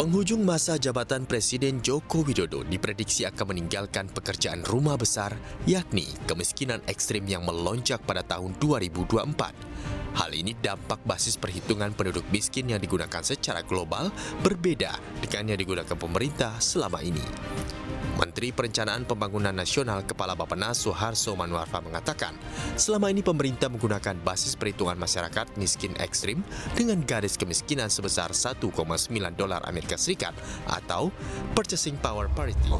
Penghujung masa jabatan Presiden Joko Widodo diprediksi akan meninggalkan pekerjaan rumah besar, yakni kemiskinan ekstrim yang melonjak pada tahun 2024. Hal ini dampak basis perhitungan penduduk miskin yang digunakan secara global berbeda dengan yang digunakan pemerintah selama ini. Menteri Perencanaan Pembangunan Nasional Kepala Bappenas Suharso Manoarfa mengatakan, selama ini pemerintah menggunakan basis perhitungan masyarakat miskin ekstrim dengan garis kemiskinan sebesar $1,9 Amerika Serikat atau Purchasing Power Parity.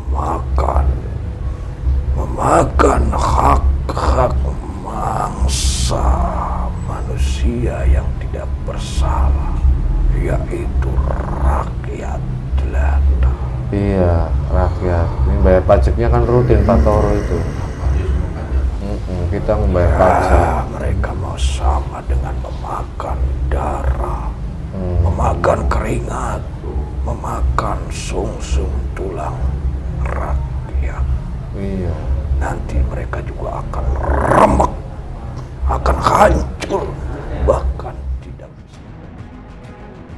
Memakan hak-hak mangsa manusia yang tidak bersalah, yaitu rakyat jelata. Iya, rakyat. Ini bayar pajaknya kan rutin Pak Toro itu. Kita membayar pajak. Mereka mau sama dengan memakan darah, memakan keringat, memakan sungsum tulang rakyat. Iya. Nanti mereka juga akan remek, akan hancur, bahkan tidak bisa.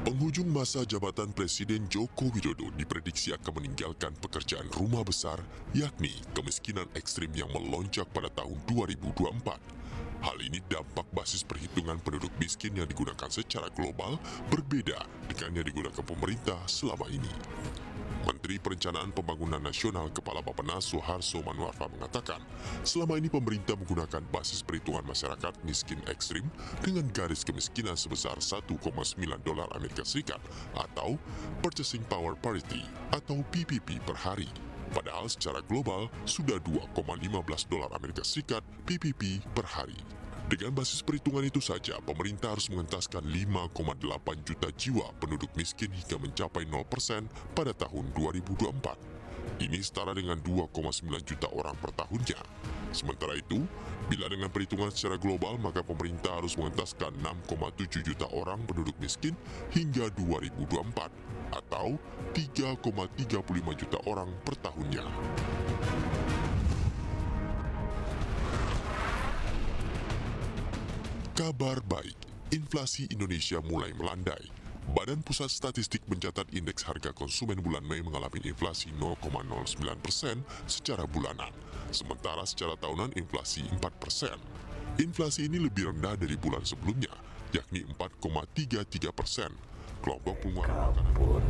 Penghujung masa jabatan Presiden Joko Widodo diprediksi akan meninggalkan pekerjaan rumah besar, yakni kemiskinan ekstrim yang melonjak pada tahun 2024. Hal ini dampak basis perhitungan penduduk miskin yang digunakan secara global berbeda dengan yang digunakan pemerintah selama ini. Menteri Perencanaan Pembangunan Nasional Kepala Bappenas Suharso Manoarfa mengatakan, selama ini pemerintah menggunakan basis perhitungan masyarakat miskin ekstrim dengan garis kemiskinan sebesar $1,9 Amerika Serikat atau Purchasing Power Parity atau PPP per hari. Padahal secara global sudah $2,15 Amerika Serikat PPP per hari. Dengan basis perhitungan itu saja, pemerintah harus mengentaskan 5,8 juta jiwa penduduk miskin hingga mencapai 0% pada tahun 2024. Ini setara dengan 2,9 juta orang per tahunnya. Sementara itu, bila dengan perhitungan secara global, maka pemerintah harus mengentaskan 6,7 juta orang penduduk miskin hingga 2024, atau 3,35 juta orang per tahunnya. Kabar baik, inflasi Indonesia mulai melandai. Badan Pusat Statistik mencatat indeks harga konsumen bulan Mei mengalami inflasi 0,09% secara bulanan, sementara secara tahunan inflasi 4%. Inflasi ini lebih rendah dari bulan sebelumnya, yakni 4,33%. Kelompok pengeluaran pun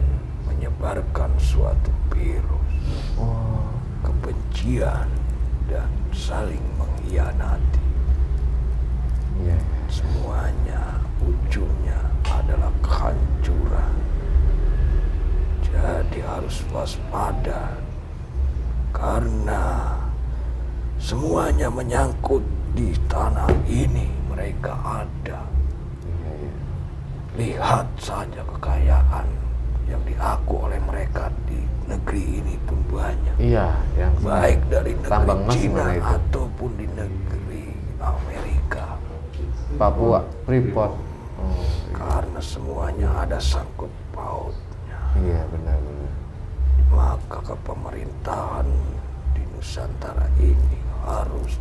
menyebarkan suatu virus, kebencian, dan saling mengkhianati. Semuanya ujungnya adalah kehancuran. Jadi harus waspada, karena semuanya menyangkut di tanah ini. Mereka ada. Lihat saja kekayaan yang diaku oleh mereka di negeri ini pun banyak. Iya, yang baik dari negeri Cina itu, ataupun di negeri Amerika, Papua, Freeport. Karena semuanya ada sangkut pautnya. Iya, benar-benar. Maka kepemerintahan di Nusantara ini harus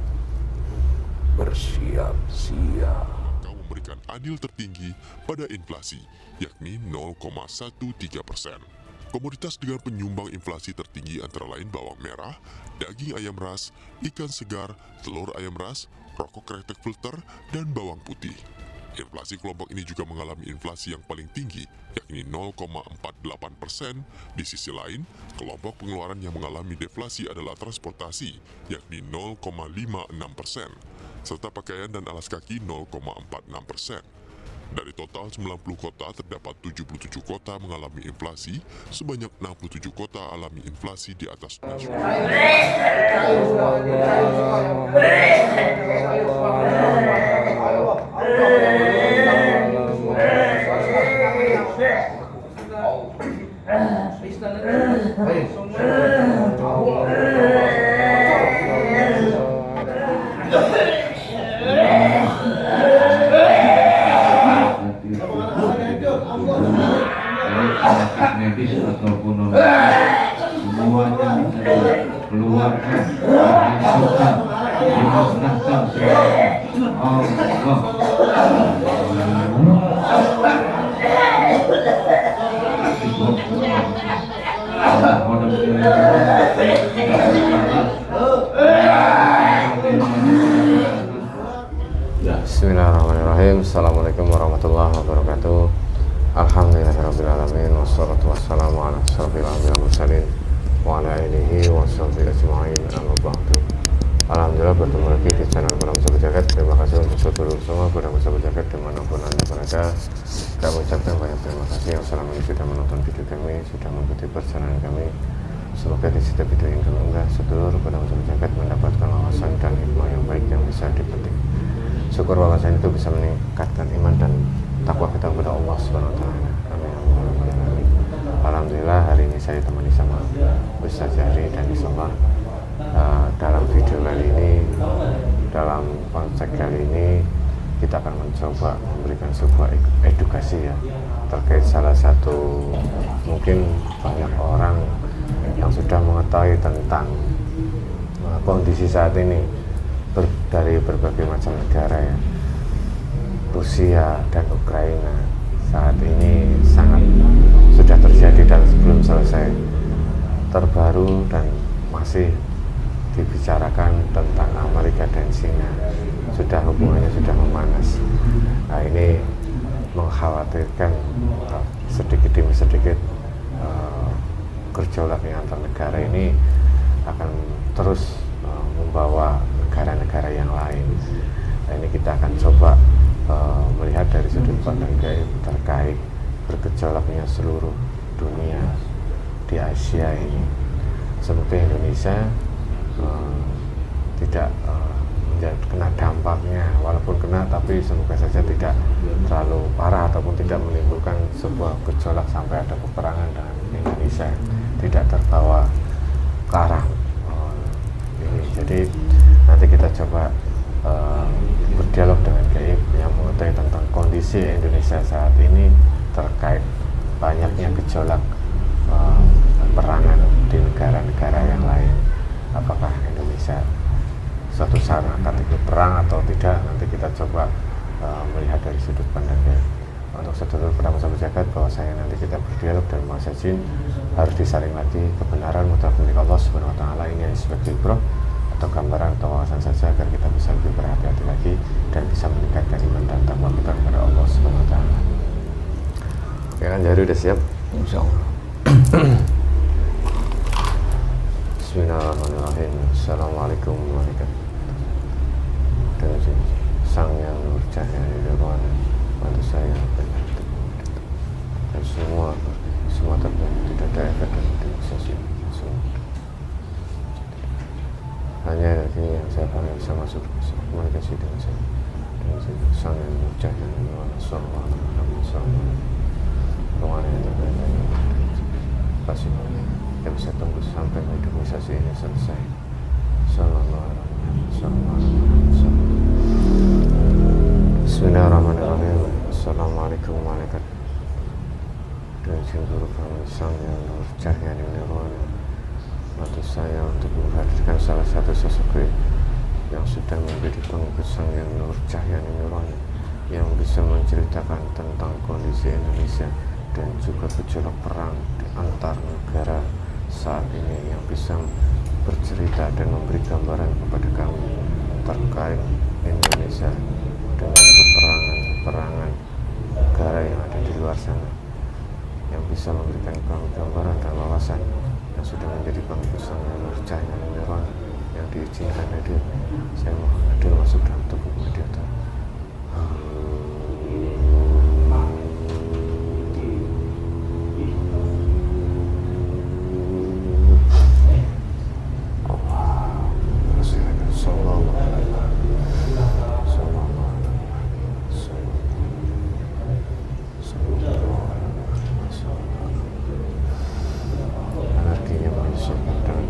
bersiap-siap memberikan andil tertinggi pada inflasi, yakni 0,13%. Komoditas dengan penyumbang inflasi tertinggi antara lain bawang merah, daging ayam ras, ikan segar, telur ayam ras, rokok kretek filter, dan bawang putih. Inflasi kelompok ini juga mengalami inflasi yang paling tinggi, yakni 0,48%. Di sisi lain, kelompok pengeluaran yang mengalami deflasi adalah transportasi, yakni 0,56%, serta pakaian dan alas kaki 0,46%. Dari total 90 kota, terdapat 77 kota mengalami inflasi, sebanyak 67 kota alami inflasi di atas nasional. Medis ataupun semuanya keluarkan dimasukkan Allah. Bismillahirrahmanirrahim. Assalamualaikum warahmatullahi wabarakatuh. Alhamdulillahirrabbilalamin. Wassalatu wassalamu ala asyrofil anbiya'i wal mursalin wa ala alihi wa sahbihi ajma'in. Amma ba'du. Alhamdulillah bertemu lagi di channel Penang Sahabat Jagat. Terima kasih untuk seluruh semua Penang Sahabat Jagat dimanapun Anda berada. Kami ucapkan banyak terima kasih yang selama ini sudah menonton video kami, sudah mengikuti perjalanan kami. Semoga di setiap video yang diunggah seluruh Penang Sahabat Jagat mendapatkan wawasan dan hikmah yang baik yang bisa dipetik. Syukur wawasan itu bisa meningkatkan iman dan takwa kita kepada Allah Subhanahu wa taala. Amin. Alhamdulillah hari ini saya temani sama Ustaz Jari dan insyaallah dalam video kali ini, dalam konsep kali ini kita akan mencoba memberikan sebuah edukasi ya terkait salah satu, mungkin banyak orang yang sudah mengetahui tentang kondisi saat ini dari berbagai macam negara ya. Rusia dan Ukraina saat ini sangat sudah terjadi dan belum selesai, terbaru dan masih dibicarakan tentang Amerika dan China, sudah hubungannya sudah memanas. Nah ini mengkhawatirkan sedikit demi sedikit gejolaknya antar negara ini akan terus membawa negara-negara yang lain. Nah ini kita akan coba melihat dari sudut pandang gaib terkait bergejolaknya seluruh dunia di Asia ini. Semoga Indonesia tidak kena dampaknya, walaupun kena tapi semoga saja tidak terlalu parah ataupun tidak menimbulkan sebuah gejolak sampai ada peperangan dengan Indonesia, tidak terbawa ke arah ini. Jadi nanti kita coba berdialog dengan gaib yang mengetahui tentang kondisi Indonesia saat ini terkait banyaknya gejolak peperangan di negara-negara yang lain. Apakah Indonesia suatu saat akan ikut perang atau tidak, nanti kita coba melihat dari sudut pandang gaib. Untuk sedulur Penang Sahabat Jagat, bahwa saya nanti kita berdialog dan masa jin harus disaring lagi kebenaran mutlak milik Allah Subhanahu wa taala. Ini hanya sebagai ibrah atau gambaran atau wawasan saja agar kita bisa lebih berhati-hati lagi dan bisa meningkatkan iman dan takwa kita kepada Allah Subhanahu wa taala. Oke kan, Jari udah siap? Insyaallah. Bismillahirrahmanirrahim. Assalamualaikum warahmatullahi wabarakatuh. Sang yang bercahaya di depan bantu saya dan semua terbaik, tidak ada efek dan tidak semua. Hanya ini yang saya paham bisa masuk komunikasi dengan saya. Dan sang yang bercahaya di depan Sallallahu ruangan yang terbaik. Pasti kita bisa tunggu sampai meditasi ini selesai. Bismillahirrahmanirrahim. Assalamualaikum warahmatullahi wabarakatuh. Dan seluruh kami sang yang bercahaya di nirwana, bantu saya untuk menghadirkan salah satu sosok yang sudah menjadi pengikut sang yang bercahaya di nirwana, yang bisa menceritakan tentang kondisi Indonesia dan juga gejolak perang di antar negara saat ini, yang bisa bercerita dan memberi gambaran kepada kami terkait Indonesia dengan peperangan negara yang ada di luar sana, yang bisa memberikan kami gambaran dan wawasan yang sudah menjadi pengikut sang yang bercahaya nirwana yang diizinkan hadir. Saya mohon hadir masuk dalam tubuh mediator.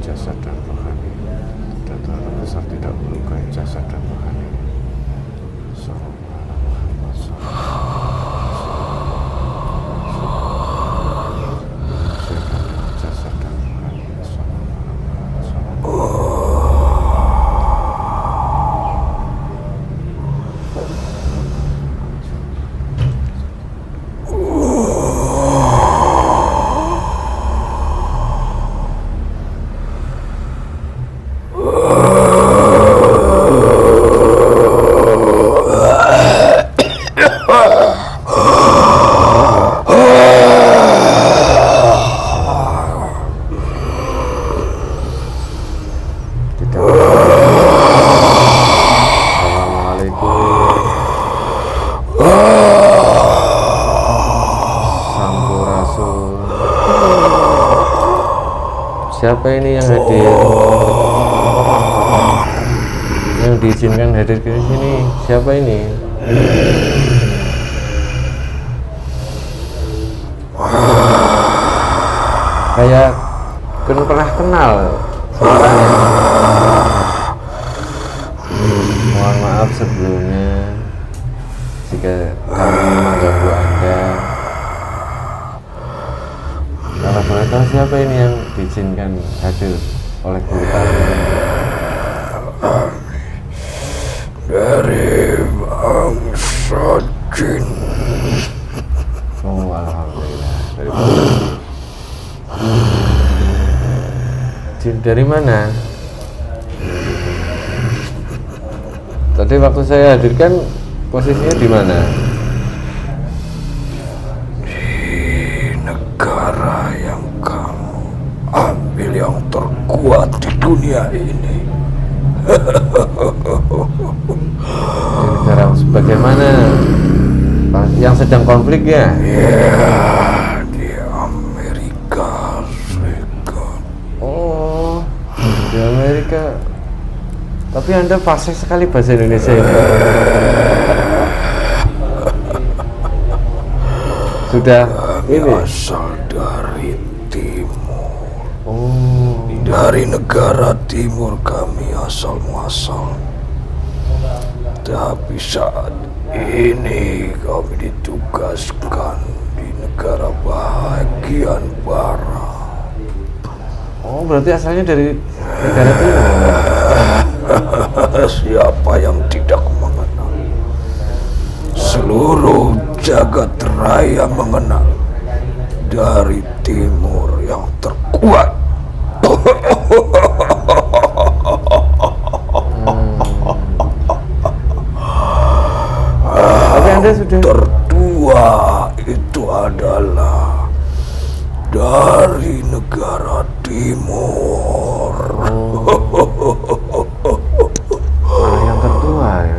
Jasad dan rohani, dan Tuhan besar tidak melukai jasad dan rohani. Siapa ini yang hadir? Yang diizinkan hadir ke sini? Siapa ini? Kayak pernah kenal suaranya. Mohon maaf sebelumnya jika kami mengganggu Anda. Kalau boleh tahu siapa ini yang diizinkan hadir oleh guru kami? Dari bangsa jin. Oh, alhamdulillah. Dari jin dari mana? Tadi waktu saya hadirkan posisinya di mana? Di negara yang kamu ambil yang terkuat di dunia ini. Di negara bagaimana? Yang sedang konflik ya? Ya, di Amerika Serikat. Oh, di Amerika. Tapi Anda fasih sekali bahasa Indonesia ini. Sudah ini Asal dari timur. oh, Dari negara timur kami asal muasal. Tapi saat ini kami ditugaskan di negara bagian barat. oh berarti asalnya dari negara timur. Siapa yang tidak mengenal? Seluruh jagat raya mengenal dari timur yang terkuat. Tapi Anda sudah Tertua itu adalah dari negara timur. yang tertua ya.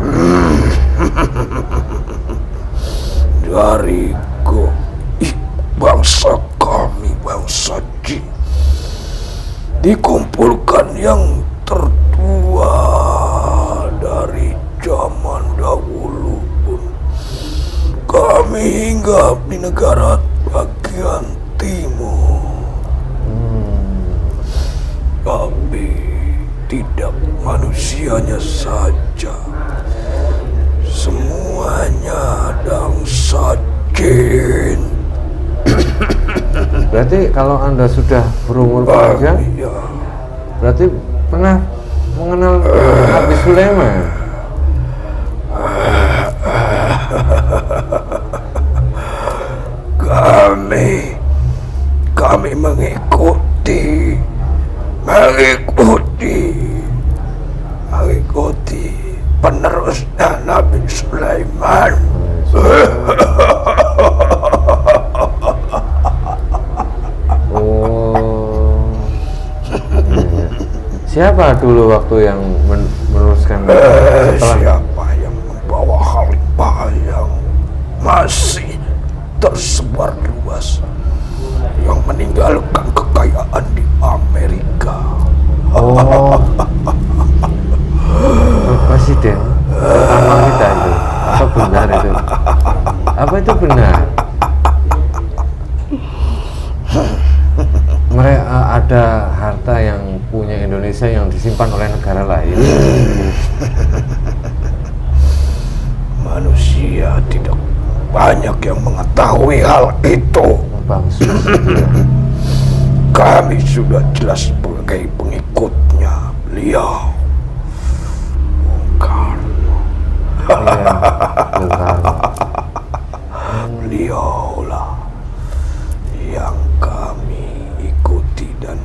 Dari bangsa kami, bangsa jin, dikumpulkan yang tertua dari zaman dahulu pun. Kami hinggap di negara bagian timur. Tapi tidak manusianya saja, semuanya bangsa jin. Berarti kalau Anda sudah berumur panjang, Ya, berarti pernah mengenal Nabi Sulaiman. kami mengikuti penerusnya Nabi Sulaiman. Oh, iya. Siapa dulu waktu yang meneruskan setelah Siapa yang membawa khalifah yang masih tersebar luas, yang meninggalkan kekayaan di Amerika? oh presiden pertama kita itu? Apa benar itu? Apa itu benar? Mereka ada harta yang punya Indonesia yang disimpan oleh negara lain. Manusia tidak banyak yang mengetahui hal itu. Bangsus itu ya. Kami sudah jelas sebagai pengikutnya beliau. Iya, bukan. Beliaulah yang kami ikuti dan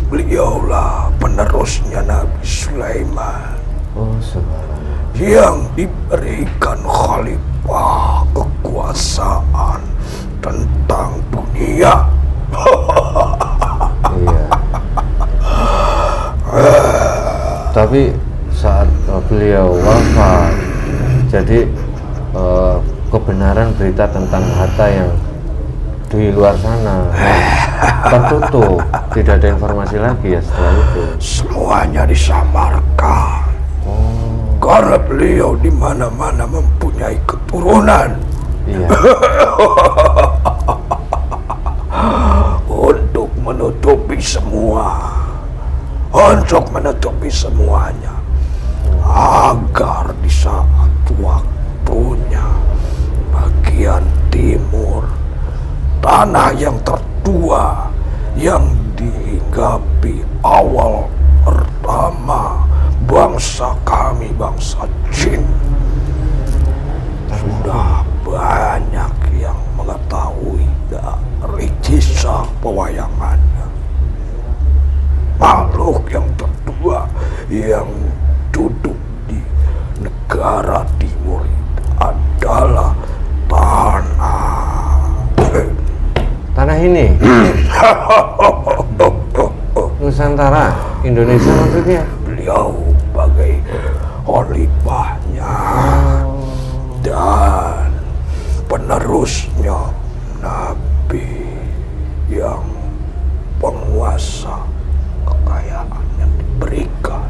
beliaulah penerusnya Nabi Sulaiman Oh, subhanallah. yang diberikan khalifah kekuasaan tentang dunia. Iya. Tapi saat beliau wafat, jadi kebenaran berita tentang harta yang di luar sana tertutup, tidak ada informasi lagi ya setelah itu. Semuanya disamarkan. Karena beliau di mana-mana mempunyai keturunan. Iya. Untuk menutupi semuanya, agar di saat waktunya bagian timur, tanah yang tertua yang dihinggapi awal pertama bangsa kami, bangsa Jin, sudah banyak yang mengetahui dari kisah pewayangannya. Makhluk yang tertua yang duduk di negara timur itu adalah Tanah ini Nusantara, Indonesia maksudnya. Beliau sebagai khalifahnya dan penerusnya Nabi yang penguasa kekayaan yang diberikan.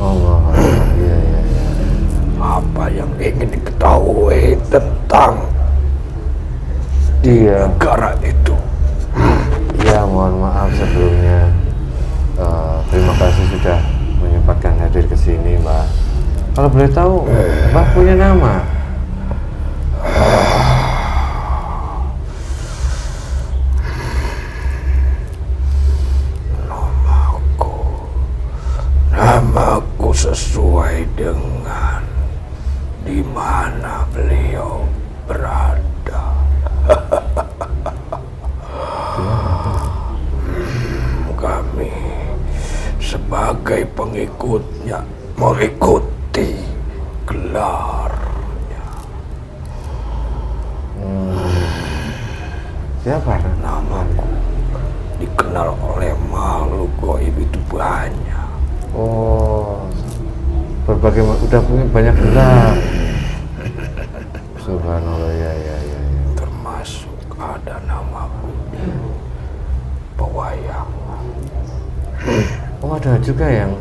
Allah, iya. Apa yang ingin diketahui tentang negara itu? Ya, mohon maaf sebelumnya. Terima kasih sudah menyempatkan hadir ke sini, Mbak. Kalau boleh tahu, Mbak punya nama? Namaku sesuai dengan di mana beliau berada. Kami sebagai pengikutnya mengikuti gelarnya. Siapa? Namaku dikenal oleh makhluk gaib itu banyak. Oh, berbagai udah punya banyak gelar. Subhanallah, ya. Termasuk ada namaku pewayangan. Oh, ada juga yang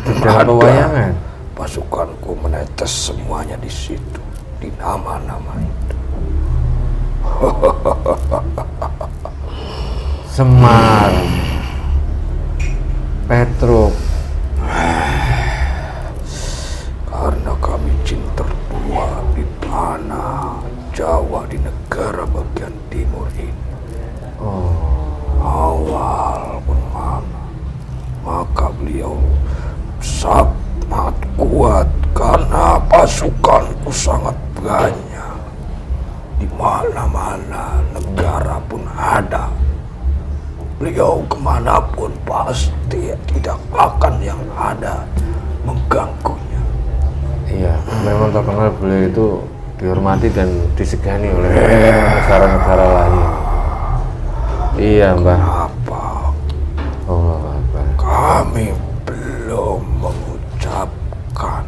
di dalam pewayangan. Pasukanku menetes semuanya di situ, di nama-nama itu. Semar, Petruk. Karena kami jin tertua di tanah Jawa, di negara bagian timur ini. Awal mana, maka beliau sangat kuat karena pasukanku sangat banyak. Di mana-mana negara pun ada. Beliau kemanapun pasti tidak akan yang ada mengganggunya. Iya, memang terkenal beliau itu dihormati dan disegani oleh negara-negara lain. Iya, Mbak. Kenapa Allah Akbar. kami belum mengucapkan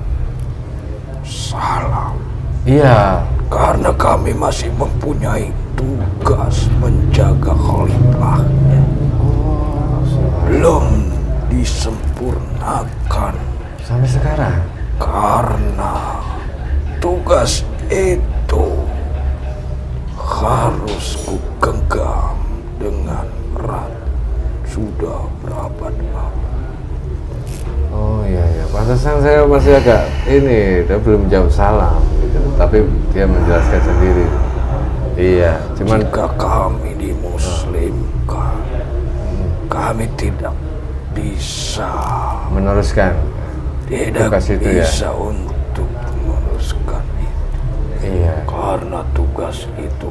salam? Iya, Karena kami masih mempunyai tugas menjaga khalifahnya. Belum disempurnakan. sampai sekarang. Karena tugas itu harus kugenggam dengan erat sudah berabad-abad. Oh iya, pantesan saya masih agak ini, dia belum jawab salam gitu. Tapi dia menjelaskan sendiri. Iya, cuman Jika kami dimuslimkan, kami tidak bisa tugas itu ya. bisa untuk meneruskan itu. Iya. Karena tugas itu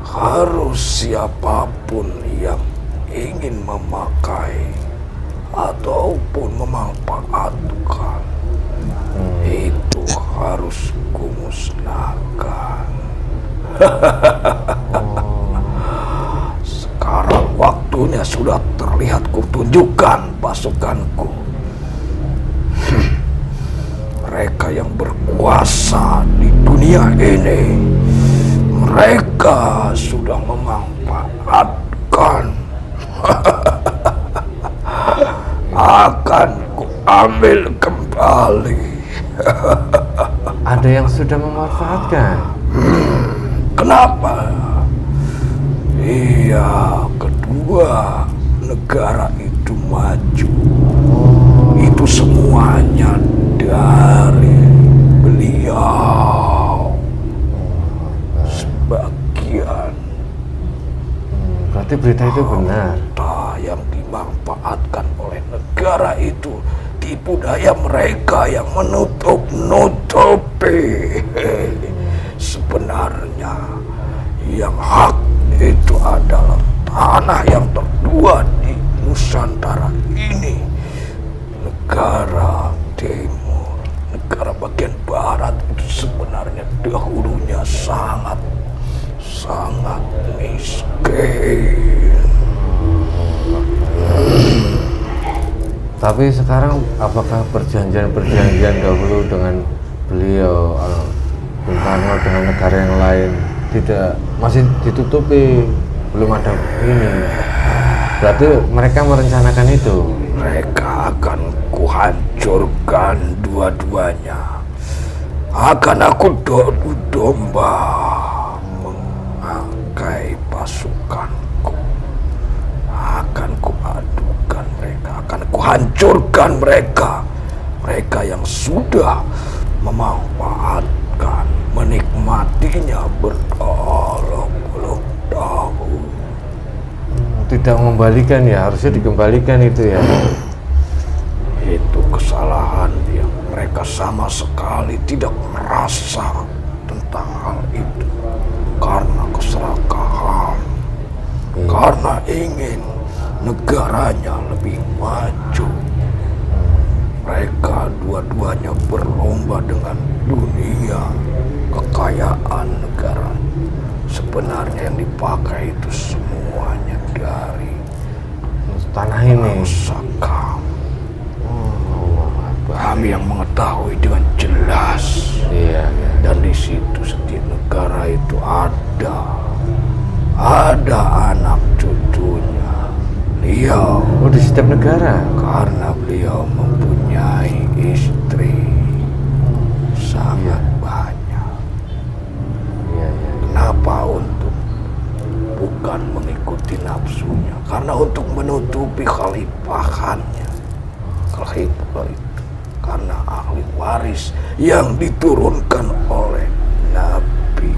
harus siapapun yang ingin memakai ataupun memanfaatkan itu harus kumusnahkan. Sekarang waktunya sudah terlihat, kutunjukkan pasukanku. Mereka yang berkuasa berkuasa di dunia ini. Mereka sudah memanfaatkan. Akan kuambil kembali. Ada yang sudah memanfaatkan. Kenapa? Iya, kedua negara itu maju. Itu semuanya dari beliau. Sebagian Berarti berita itu benar. harta yang dimanfaatkan oleh negara itu tipu daya mereka yang menutup-nutupi. Sebenarnya yang hak itu adalah tanah yang tertua di Nusantara ini. Negara timur, negara bagian barat itu sebenarnya dahulunya sangat miskin. Tapi sekarang apakah perjanjian dahulu dengan beliau Bung Karno dengan negara yang lain masih ditutupi, belum ada ini? Berarti mereka merencanakan itu. Mereka akan kuhancurkan dua-duanya. Akan aku adu domba memakai pasukanku. Akan kuadukan mereka, akan kuhancurkan mereka. Mereka yang sudah memanfaatkan, menikmatinya berpuluh-puluh tahun. Tidak mengembalikan ya, harusnya dikembalikan itu ya. Itu kesalahan yang mereka sama sekali tidak merasa tentang hal itu. Karena keserakahan, karena ingin negaranya lebih maju. Mereka dua-duanya berlomba dengan dunia, kekayaan negara. Sebenarnya yang dipakai itu semuanya dari Tanah ini. Saka. Kami yang mengetahui dengan jelas. Iya. Dan di situ setiap negara itu ada anak cucunya beliau. Oh, di setiap negara. Karena beliau mempunyai istri sangat banyak. Iya. Kenapa? Untuk bukan mengikuti nafsunya, karena untuk menutupi khalifahannya. Khalifah itu karena ahli waris yang diturunkan oleh Nabi.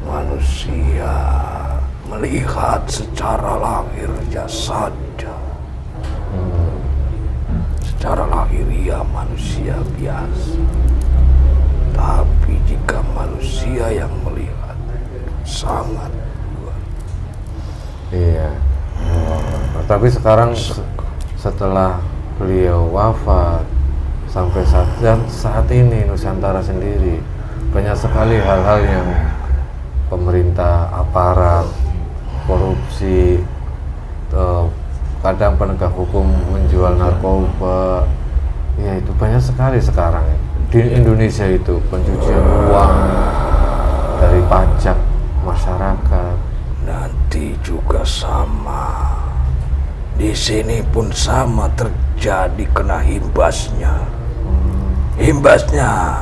Manusia melihat secara lahirnya saja. Secara lahiriah manusia biasa. Tapi jika manusia yang melihat sangat luar. Iya. Tapi sekarang setelah beliau wafat sampai saat ini Nusantara sendiri banyak sekali hal-hal yang pemerintah, aparat, korupsi, kadang penegak hukum menjual narkoba. Ya, itu banyak sekali sekarang di Indonesia itu, pencucian uang dari pajak masyarakat. Nanti juga sama. Di sini pun sama terjadi, kena imbasnya. Imbasnya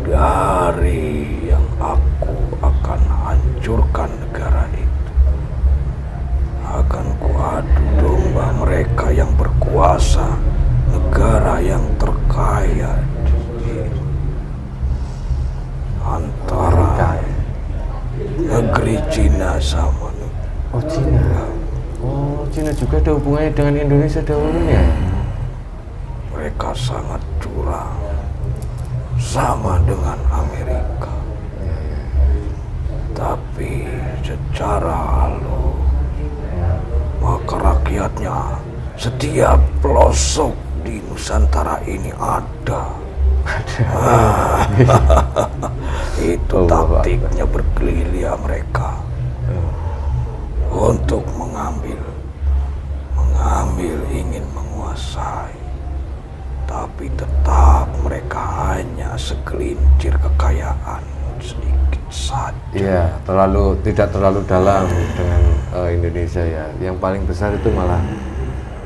dari yang aku akan hancurkan negara itu. Akan kuadu domba mereka yang berkuasa, negara yang terkaya antara negeri Cina sama Cina. Cina juga ada hubungannya dengan Indonesia dahulunya. Mereka sangat curang, sama dengan Amerika. Tapi secara halus, maka rakyatnya setiap pelosok di Nusantara ini ada. Itu taktiknya bergerilya mereka untuk mengambil, ingin menguasai. Tapi tetap mereka hanya segelintir kekayaan sedikit saja. Iya, tidak terlalu dalam dengan Indonesia ya. Yang paling besar itu malah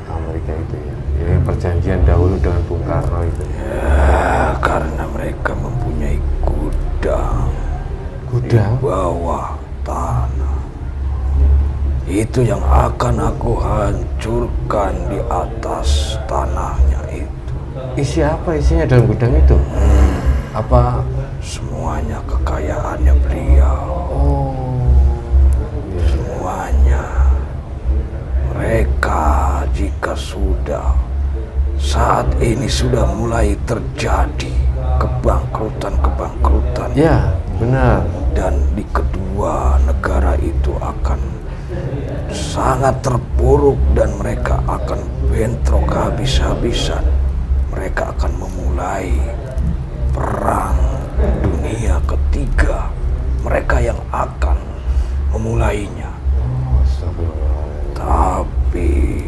Amerika itu ya. Yang perjanjian dahulu dengan Bung Karno itu. Ya, karena mereka mempunyai gudang di bawah tanah. Itu yang akan aku hancurkan di atas tanahnya itu. Isi apa isinya dalam gudang itu? Apa? Semuanya kekayaannya beliau. Semuanya. Mereka jika saat ini sudah mulai terjadi kebangkrutan. Ya, benar. Dan di kedua negara itu akan sangat terpuruk dan mereka akan bentrok habis-habisan. Mereka akan memulai perang dunia ketiga. Mereka yang akan memulainya. Tapi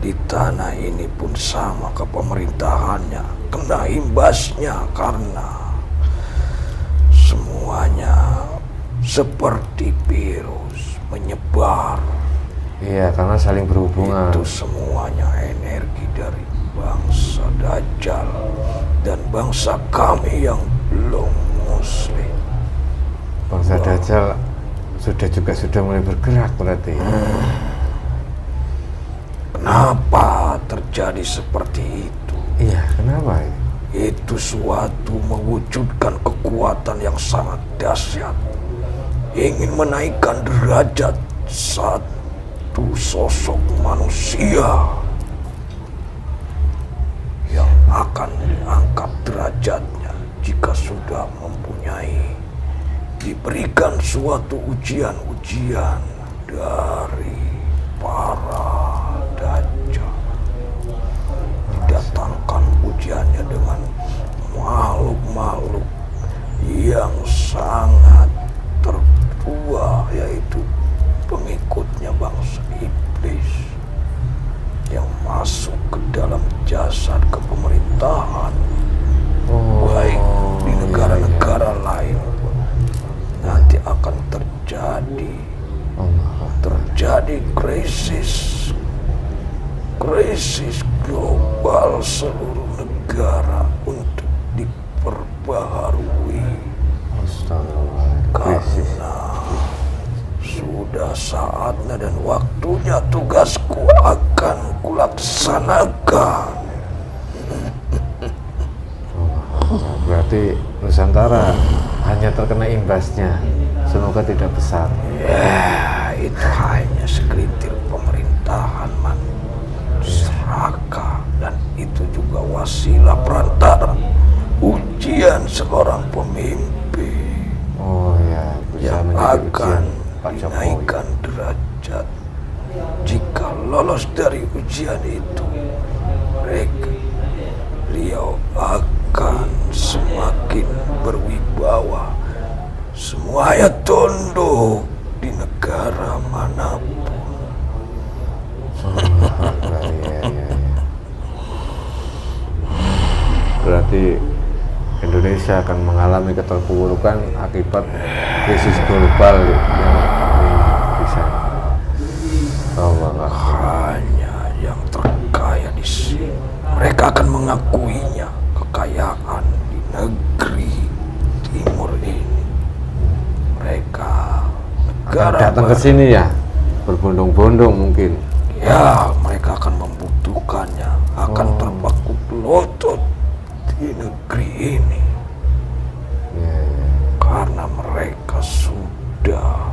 di tanah ini pun sama kepemerintahannya kena imbasnya karena semuanya seperti virus menyebar. Iya, karena saling berhubungan. Itu semuanya energi dari bangsa Dajjal dan bangsa kami yang belum muslim. Bangsa Dajjal sudah mulai bergerak berarti. Kenapa terjadi seperti itu? Iya, kenapa? Itu suatu mewujudkan kekuatan yang sangat dahsyat. Ingin menaikkan derajat satu sosok manusia yang akan diangkat derajatnya jika sudah diberikan suatu ujian-ujian dari para Dajjal. Didatangkan ujiannya dengan makhluk-makhluk yang sangat tertua, yaitu pengikutnya bangsa iblis yang masuk ke dalam jasad kepemerintahan, baik di negara-negara lain pun nanti akan terjadi krisis global seluruh negara untuk diperbaharui. Karena sudah saatnya dan waktunya tugasku akan kulaksanakan. Berarti Nusantara hanya terkena imbasnya, semoga tidak besar. Ya, itu hanya segelintir pemerintahan seraka, dan itu juga wasilah perantara ujian seorang pemimpin. Oh ya, yang akan dinaikkan derajat. Jika lolos dari ujian itu, beliau akan semakin berwibawa. Semuanya tunduk di negara manapun. Berarti Indonesia akan mengalami keterpurukan akibat krisis global yang bisa. Hanya yang terkaya di sini, mereka akan mengakuinya kekayaan di negeri timur ini. Mereka negara datang ke sini ya, berbondong-bondong mungkin. Ya, mereka akan membutuhkannya, akan terpaku lutut di negeri ini. Karena mereka sudah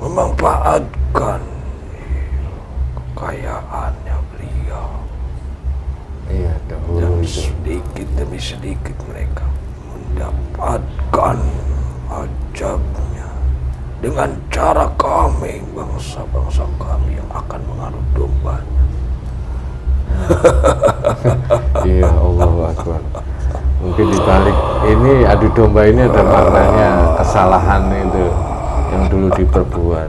memanfaatkan kekayaannya beliau. Iya, dan sedikit demi sedikit mereka mendapatkan ajabnya dengan cara kami, bangsa-bangsa kami yang akan mengaduk dombanya. Iya, Allahu Akbar. Mungkin dibalik ini adu domba ini ada maknanya kesalahan itu yang dulu diperbuat.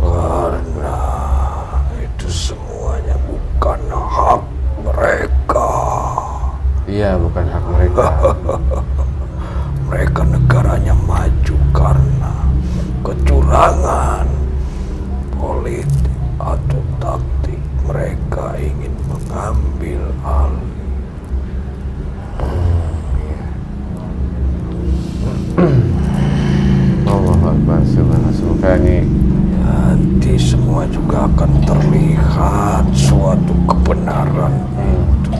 Karena itu semuanya Iya, bukan hak mereka. Mereka negaranya maju karena kecurangan politik atau taktik. Mereka ingin mengambil alih. Allah Akbar, subhanallah. Semoga ini Nanti semua juga akan terlihat suatu kebenaran itu.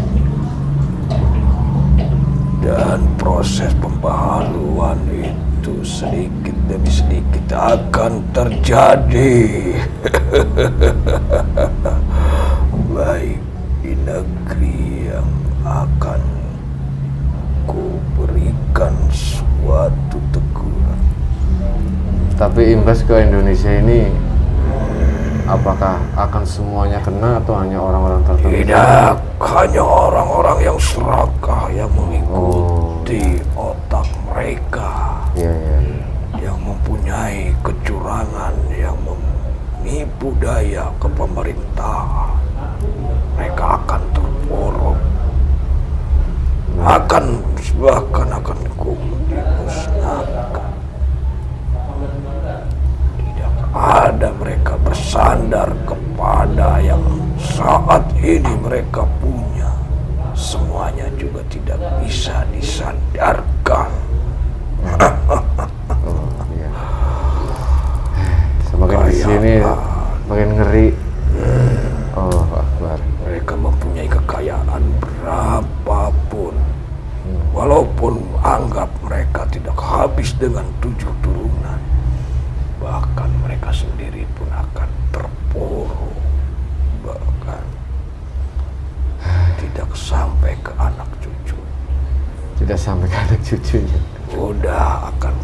Dan proses pembaharuan itu sedikit demi sedikit akan terjadi. Baik di negeri yang akan kuberikan suatu teguran. tapi imbas ke Indonesia ini apakah akan semuanya kena atau hanya orang-orang tertentu? Tidak, hanya orang-orang yang serakah yang mengikuti otak mereka, Iya. yang mempunyai kecurangan, yang menipu daya ke pemerintah. Mereka akan terporok, bahkan akan dimusnahkan. Tidak ada mereka bersandar kepada yang saat ini mereka punya. Semuanya juga tidak bisa disandarkan. Iya. Semakin di sini makin ngeri. Oh Akbar. Mereka mempunyai kekayaan berapapun. Walaupun anggap mereka tidak habis dengan 7 turunan, bahkan mereka sendiri pun akan terpuruk, bahkan tidak sampai ke anak cucu. Tidak sampai ke anak cucunya. Udah akan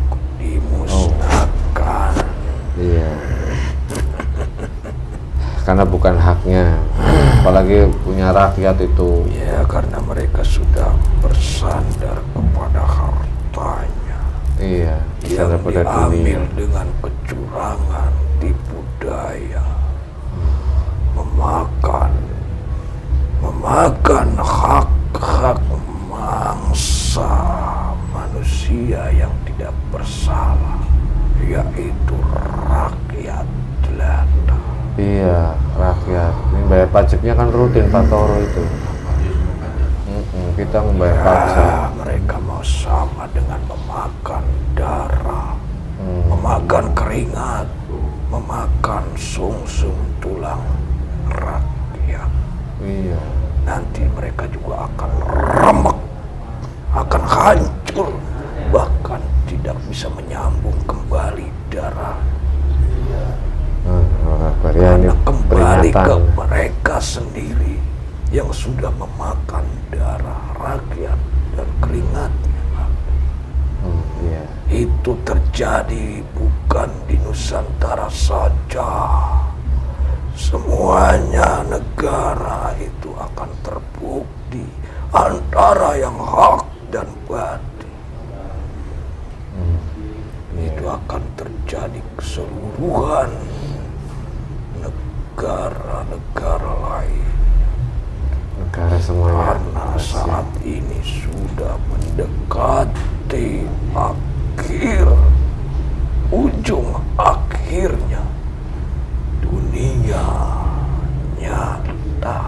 dimusnahkan. Iya. Karena bukan haknya, apalagi punya rakyat itu. Ya, karena mereka sudah bersandar kepada hartanya. Iya, Yang pada diambil dunia. dengan kecurangan, tipu daya, memakan hak-hak mangsa manusia yang tidak bersalah, yaitu rakyat jelata. Iya, rakyat. Ini bayar pajaknya kan rutin Pak Toro itu. Kita membayar pajak. Mereka mau sama dengan memakan darah, memakan keringat, memakan sungsum tulang rakyat. Iya. Nanti mereka juga akan remek, akan hancur, bahkan tidak bisa menyambung kembali darah. Ya, ini Karena kembali ke peringatan. mereka sendiri yang sudah memakan darah rakyat dan keringatnya. Iya. Itu terjadi bukan di Nusantara saja. Semuanya negara itu akan terbukti antara yang hak dan batil. Itu akan terjadi keseluruhan negara-negara lain. Negara semuanya. Karena saat ini sudah mendekati ujung akhirnya dunia nyata.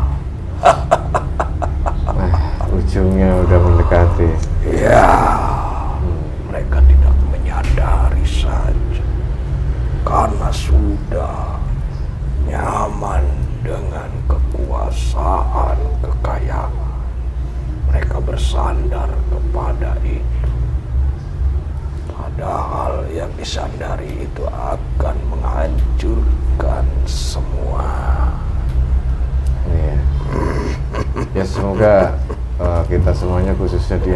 Ujungnya udah mendekati. Ya, mereka tidak menyadari saja karena sudah nyaman dengan kekuasaan, kekayaan. Mereka bersandar kepada itu. Padahal yang disandari itu akan menghancurkan semua. Iya. Ya semoga kita semuanya khususnya di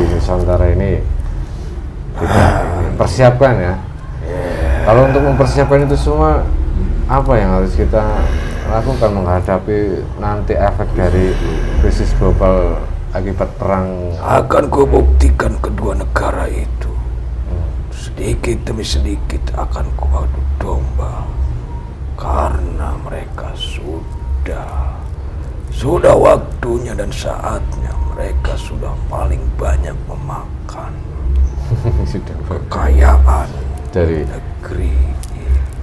Nusantara ini kita persiapkan ya. Kalau untuk mempersiapkan itu semua, apa yang harus kita lakukan menghadapi nanti efek dari krisis global akibat perang? Akan kubuktikan kedua negara itu sedikit demi sedikit akan kuadu domba, karena mereka sudah waktunya dan saatnya mereka sudah paling banyak memakan Sudah kekayaan dari negeri.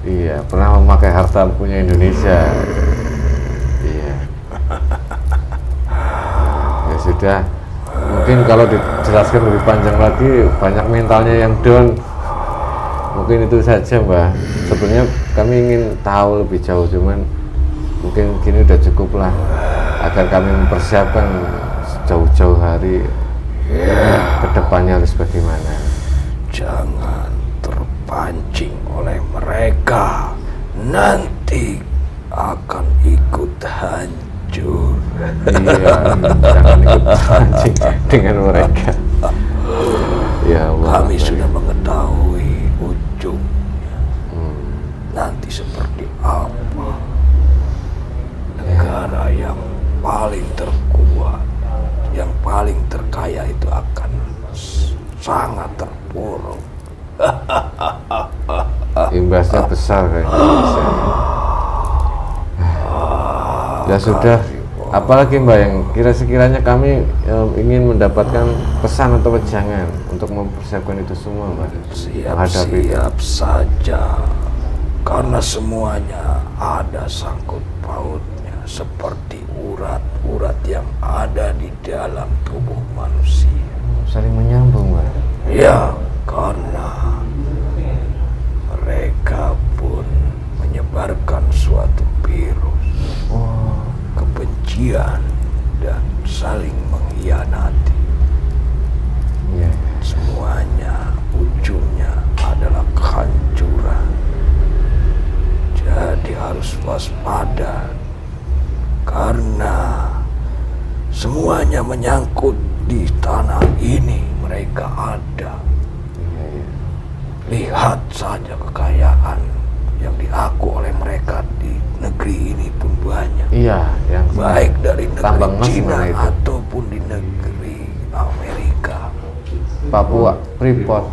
iya, pernah memakai harta punya Indonesia. Iya. Ya sudah. Mungkin kalau dijelaskan lebih panjang lagi, banyak mentalnya yang down. Mungkin itu saja, Mbah. Sebenarnya kami ingin tahu lebih jauh, cuman mungkin gini udah cukup lah, agar kami mempersiapkan jauh-jauh hari ke depannya harus bagaimana. Jangan terpancing oleh mereka, nanti akan ikut hancur. Iya, jangan ikut pancing dengan mereka. Ya Allah. Kami sudah mengetahui ujungnya. Nanti seperti apa negara yang paling terkuat, yang paling terkaya itu akan sangat terpuruk. Imbasnya besar kayaknya. Ya sudah, apalagi Mbak yang sekiranya kami ingin mendapatkan pesan atau wejangan untuk mempersiapkan itu semua, Mbak. Siap-siap saja, karena semuanya ada sangkut pautnya, seperti urat-urat yang ada di dalam tubuh manusia. Saling menyambung, Mbak. Ya, karena mereka pun menyebarkan suatu virus, kebencian, dan saling mengkhianati. Iya. Semuanya ujungnya adalah kehancuran. Jadi harus waspada, karena semuanya menyangkut di tanah ini. Mereka ada. Lihat saja kekayaan yang diaku oleh mereka di negeri ini pun banyak. Iya, yang Baik dari negeri tambang emas Cina mana itu? ataupun di negeri Amerika. Papua, Freeport.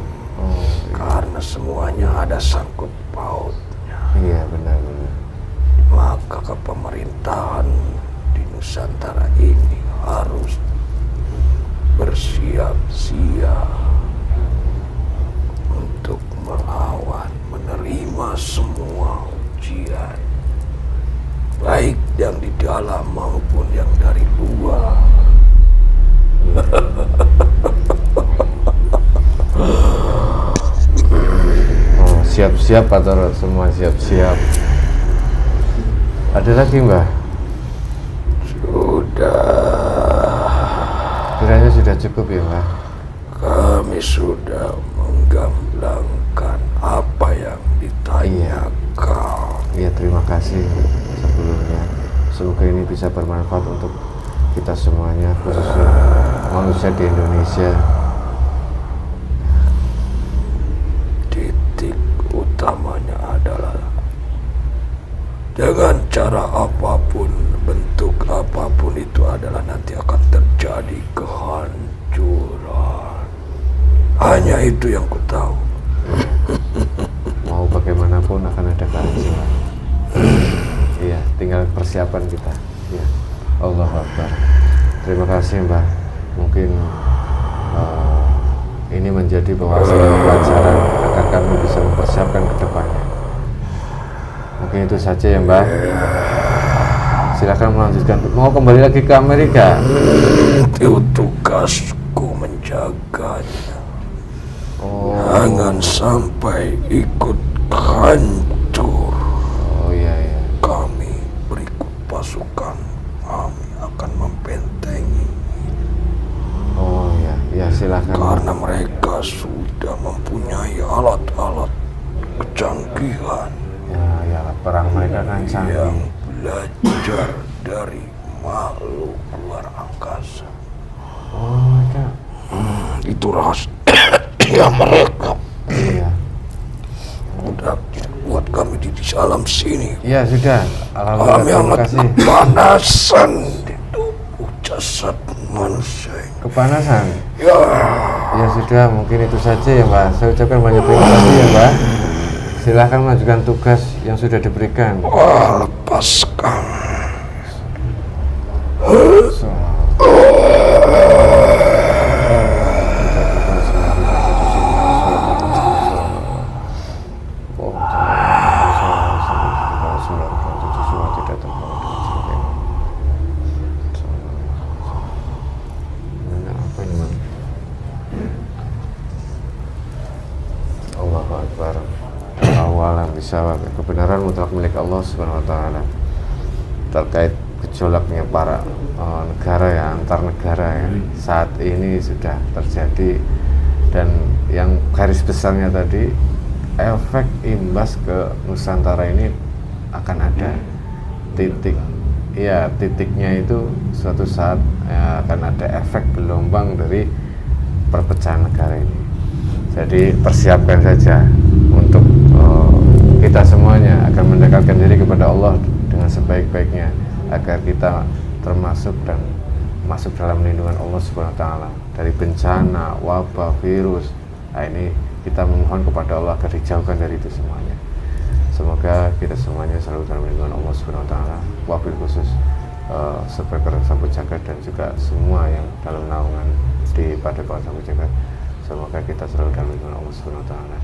Karena semuanya ada sangkut pautnya. Iya, benar-benar. Maka kepemerintahan di Nusantara ini harus bersiap-siap untuk melawan, menerima semua ujian, baik yang di dalam maupun yang dari luar. Oh, siap-siap atau semua siap-siap. Ada lagi, Mbah? Kiranya sudah cukup ya, Mbah? Kami sudah menggamblangkan apa yang ditanyakan. Iya, terima kasih sebelumnya. Semoga ini bisa bermanfaat untuk kita semuanya, khususnya manusia di Indonesia. Titik utamanya adalah dengan cara apapun, bentuk apapun itu adalah nanti akan terjadi kehancuran. Hanya itu yang ku tahu. Mau bagaimanapun akan ada kehancuran. Iya, tinggal persiapan kita. Ya, Allahu Akbar. Terima kasih, Mbah. Mungkin ini menjadi pelajaran agar kami bisa mempersiapkan ke depannya. Mungkin itu saja ya, Mbah. Silakan melanjutkan. Mau kembali lagi ke Amerika? Itu tugasku menjaganya. Jangan sampai ikut hancur. Oh iya. Kami berikut pasukan, kami akan membentengi. Oh iya, silakan. Karena mereka sudah mempunyai alat-alat kecanggihan Ya, perang mereka kan yang canggih. belajar dari makhluk luar angkasa. Oh, mereka. Itu rahasia mereka. Iya. Udah buat kami di dalam sini. Iya, sudah. Alhamdulillah, Kami terima amat kasih. kepanasan di tubuh jasad manusia ini. Kepanasan. Ya, Ya sudah, mungkin itu saja ya, Mbak. Saya ucapkan banyak terima kasih ya, Mbak. Silahkan melanjutkan tugas yang sudah diberikan. lepaskan. So. kebenaran mutlak milik Allah Subhanahu wa taala. Terkait gejolaknya para negara ya, antar negara ya, saat ini sudah terjadi, dan yang garis besarnya tadi efek imbas ke Nusantara ini akan ada titiknya itu suatu saat ya, akan ada efek gelombang dari perpecahan negara ini. Jadi persiapkan saja untuk kita semuanya akan mendekatkan diri kepada Allah dengan sebaik-baiknya, agar kita termasuk dan masuk dalam lindungan Allah Subhanahu wa taala dari bencana, wabah, virus. Nah, ini kita memohon kepada Allah agar dijauhkan dari itu semuanya. Semoga kita semuanya selalu dalam lindungan Allah Subhanahu wa taala. Wabil khusus Subscriber Sahabat Jagat dan juga semua yang dalam naungan di Padepokan Sahabat Jagat. Semoga kita selalu dalam lindungan Allah Subhanahu wa taala.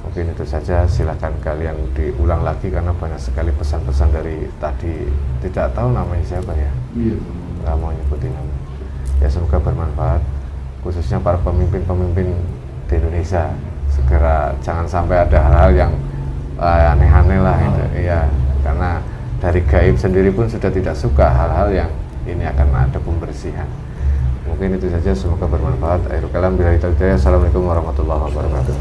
Mungkin itu saja, silakan kalian diulang lagi karena banyak sekali pesan-pesan dari tadi, tidak tahu namanya siapa ya. Iya. Nggak mau nyebutin nama. Ya semoga bermanfaat, khususnya para pemimpin-pemimpin di Indonesia. Segera jangan sampai ada hal-hal yang aneh-aneh lah gitu. Iya, karena dari gaib sendiri pun sudah tidak suka hal-hal yang ini akan ada pembersihan. Mungkin itu saja, semoga bermanfaat. Akhirul kalam, billahi taufiq. Assalamualaikum warahmatullahi wabarakatuh.